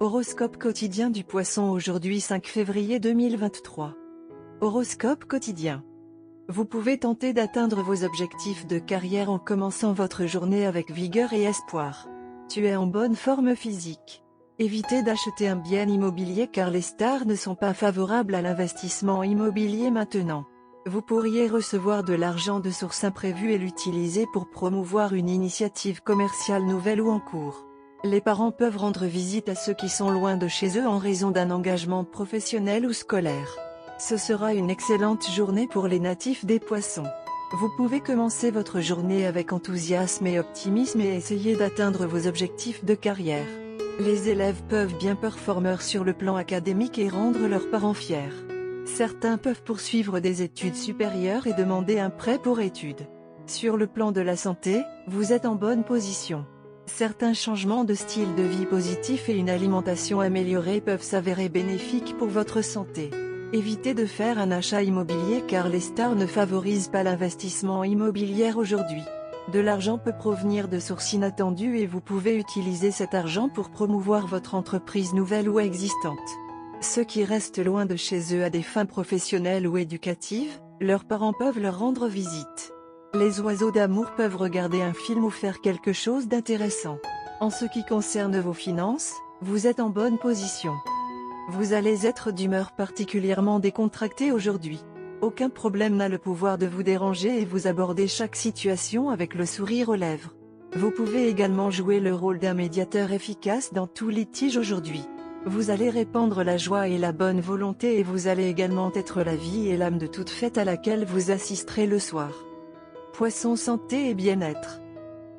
Horoscope quotidien du Poisson aujourd'hui 5 février 2023. Horoscope quotidien. Vous pouvez tenter d'atteindre vos objectifs de carrière en commençant votre journée avec vigueur et espoir. Tu es en bonne forme physique. Évitez d'acheter un bien immobilier car les stars ne sont pas favorables à l'investissement immobilier maintenant. Vous pourriez recevoir de l'argent de sources imprévues et l'utiliser pour promouvoir une initiative commerciale nouvelle ou en cours. Les parents peuvent rendre visite à ceux qui sont loin de chez eux en raison d'un engagement professionnel ou scolaire. Ce sera une excellente journée pour les natifs des Poissons. Vous pouvez commencer votre journée avec enthousiasme et optimisme et essayer d'atteindre vos objectifs de carrière. Les élèves peuvent bien performer sur le plan académique et rendre leurs parents fiers. Certains peuvent poursuivre des études supérieures et demander un prêt pour études. Sur le plan de la santé, vous êtes en bonne position. Certains changements de style de vie positif et une alimentation améliorée peuvent s'avérer bénéfiques pour votre santé. Évitez de faire un achat immobilier car les stars ne favorisent pas l'investissement immobilier aujourd'hui. De l'argent peut provenir de sources inattendues et vous pouvez utiliser cet argent pour promouvoir votre entreprise nouvelle ou existante. Ceux qui restent loin de chez eux à des fins professionnelles ou éducatives, leurs parents peuvent leur rendre visite. Les oiseaux d'amour peuvent regarder un film ou faire quelque chose d'intéressant. En ce qui concerne vos finances, vous êtes en bonne position. Vous allez être d'humeur particulièrement décontractée aujourd'hui. Aucun problème n'a le pouvoir de vous déranger et vous abordez chaque situation avec le sourire aux lèvres. Vous pouvez également jouer le rôle d'un médiateur efficace dans tout litige aujourd'hui. Vous allez répandre la joie et la bonne volonté et vous allez également être la vie et l'âme de toute fête à laquelle vous assisterez le soir. Poisson santé et bien-être.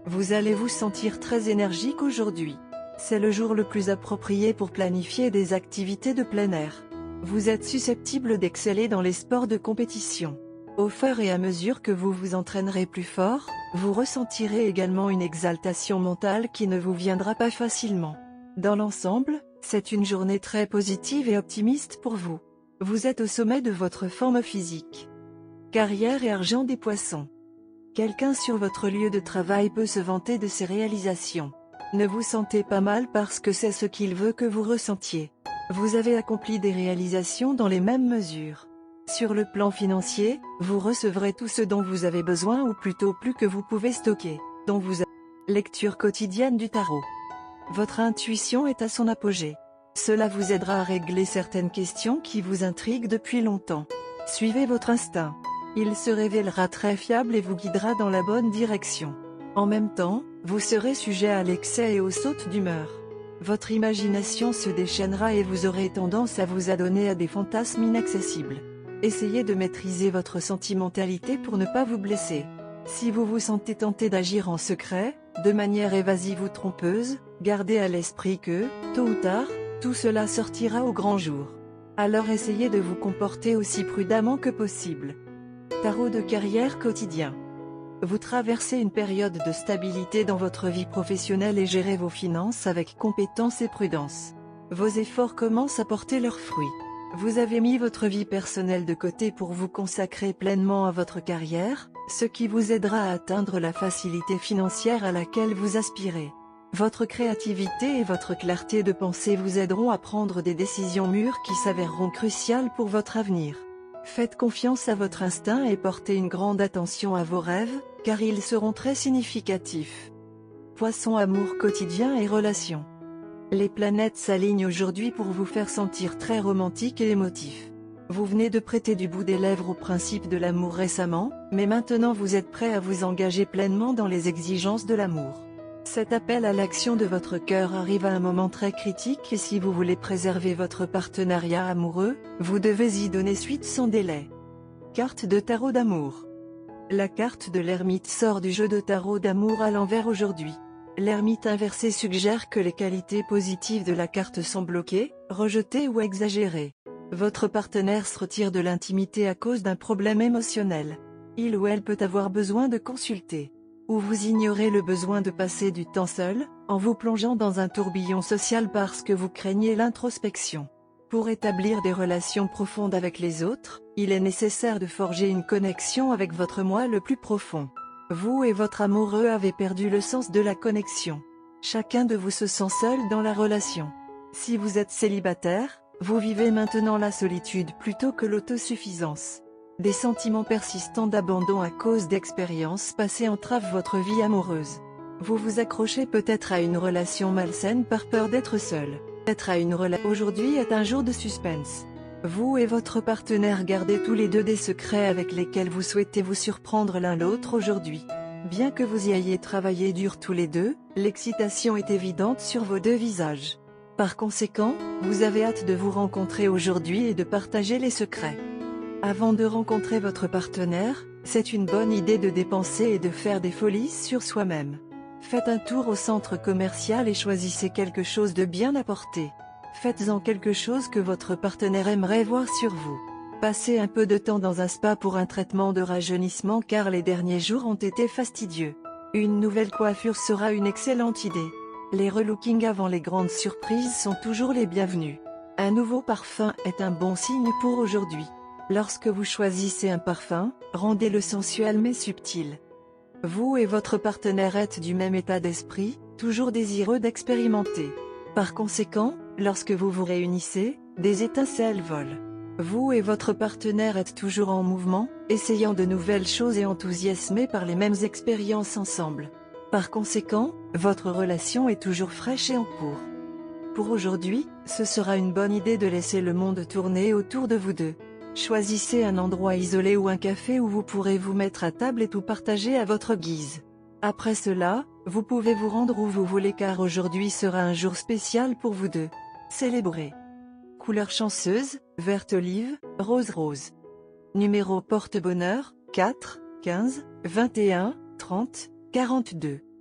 Vous allez vous sentir très énergique aujourd'hui. C'est le jour le plus approprié pour planifier des activités de plein air. Vous êtes susceptible d'exceller dans les sports de compétition. Au fur et à mesure que vous vous entraînerez plus fort, vous ressentirez également une exaltation mentale qui ne vous viendra pas facilement. Dans l'ensemble, c'est une journée très positive et optimiste pour vous. Vous êtes au sommet de votre forme physique. Carrière et argent des Poissons. Quelqu'un sur votre lieu de travail peut se vanter de ses réalisations. Ne vous sentez pas mal parce que c'est ce qu'il veut que vous ressentiez. Vous avez accompli des réalisations dans les mêmes mesures. Sur le plan financier, vous recevrez tout ce dont vous avez besoin ou plutôt plus que vous pouvez stocker. Lecture quotidienne du tarot. Votre intuition est à son apogée. Cela vous aidera à régler certaines questions qui vous intriguent depuis longtemps. Suivez votre instinct. Il se révélera très fiable et vous guidera dans la bonne direction. En même temps, vous serez sujet à l'excès et aux sautes d'humeur. Votre imagination se déchaînera et vous aurez tendance à vous adonner à des fantasmes inaccessibles. Essayez de maîtriser votre sentimentalité pour ne pas vous blesser. Si vous vous sentez tenté d'agir en secret, de manière évasive ou trompeuse, gardez à l'esprit que, tôt ou tard, tout cela sortira au grand jour. Alors essayez de vous comporter aussi prudemment que possible. Tarot de carrière quotidien. Vous traversez une période de stabilité dans votre vie professionnelle et gérez vos finances avec compétence et prudence. Vos efforts commencent à porter leurs fruits. Vous avez mis votre vie personnelle de côté pour vous consacrer pleinement à votre carrière, ce qui vous aidera à atteindre la facilité financière à laquelle vous aspirez. Votre créativité et votre clarté de pensée vous aideront à prendre des décisions mûres qui s'avéreront cruciales pour votre avenir. Faites confiance à votre instinct et portez une grande attention à vos rêves, car ils seront très significatifs. Poisson amour quotidien et relations. Les planètes s'alignent aujourd'hui pour vous faire sentir très romantique et émotif. Vous venez de prêter du bout des lèvres au principe de l'amour récemment, mais maintenant vous êtes prêt à vous engager pleinement dans les exigences de l'amour. Cet appel à l'action de votre cœur arrive à un moment très critique et si vous voulez préserver votre partenariat amoureux, vous devez y donner suite sans délai. Carte de tarot d'amour. La carte de l'ermite sort du jeu de tarot d'amour à l'envers aujourd'hui. L'ermite inversé suggère que les qualités positives de la carte sont bloquées, rejetées ou exagérées. Votre partenaire se retire de l'intimité à cause d'un problème émotionnel. Il ou elle peut avoir besoin de consulter. Ou vous ignorez le besoin de passer du temps seul, en vous plongeant dans un tourbillon social parce que vous craignez l'introspection. Pour établir des relations profondes avec les autres, il est nécessaire de forger une connexion avec votre moi le plus profond. Vous et votre amoureux avez perdu le sens de la connexion. Chacun de vous se sent seul dans la relation. Si vous êtes célibataire, vous vivez maintenant la solitude plutôt que l'autosuffisance. Des sentiments persistants d'abandon à cause d'expériences passées entravent votre vie amoureuse. Vous vous accrochez peut-être à une relation malsaine par peur d'être seul. Aujourd'hui est un jour de suspense. Vous et votre partenaire gardez tous les deux des secrets avec lesquels vous souhaitez vous surprendre l'un l'autre aujourd'hui. Bien que vous y ayez travaillé dur tous les deux, l'excitation est évidente sur vos deux visages. Par conséquent, vous avez hâte de vous rencontrer aujourd'hui et de partager les secrets. Avant de rencontrer votre partenaire, c'est une bonne idée de dépenser et de faire des folies sur soi-même. Faites un tour au centre commercial et choisissez quelque chose de bien à porter. Faites-en quelque chose que votre partenaire aimerait voir sur vous. Passez un peu de temps dans un spa pour un traitement de rajeunissement car les derniers jours ont été fastidieux. Une nouvelle coiffure sera une excellente idée. Les relookings avant les grandes surprises sont toujours les bienvenus. Un nouveau parfum est un bon signe pour aujourd'hui. Lorsque vous choisissez un parfum, rendez-le sensuel mais subtil. Vous et votre partenaire êtes du même état d'esprit, toujours désireux d'expérimenter. Par conséquent, lorsque vous vous réunissez, des étincelles volent. Vous et votre partenaire êtes toujours en mouvement, essayant de nouvelles choses et enthousiasmés par les mêmes expériences ensemble. Par conséquent, votre relation est toujours fraîche et en cours. Pour aujourd'hui, ce sera une bonne idée de laisser le monde tourner autour de vous deux. Choisissez un endroit isolé ou un café où vous pourrez vous mettre à table et tout partager à votre guise. Après cela, vous pouvez vous rendre où vous voulez car aujourd'hui sera un jour spécial pour vous deux. Célébrez. Couleur chanceuse, verte olive, rose rose. Numéro porte-bonheur, 4, 15, 21, 30, 42.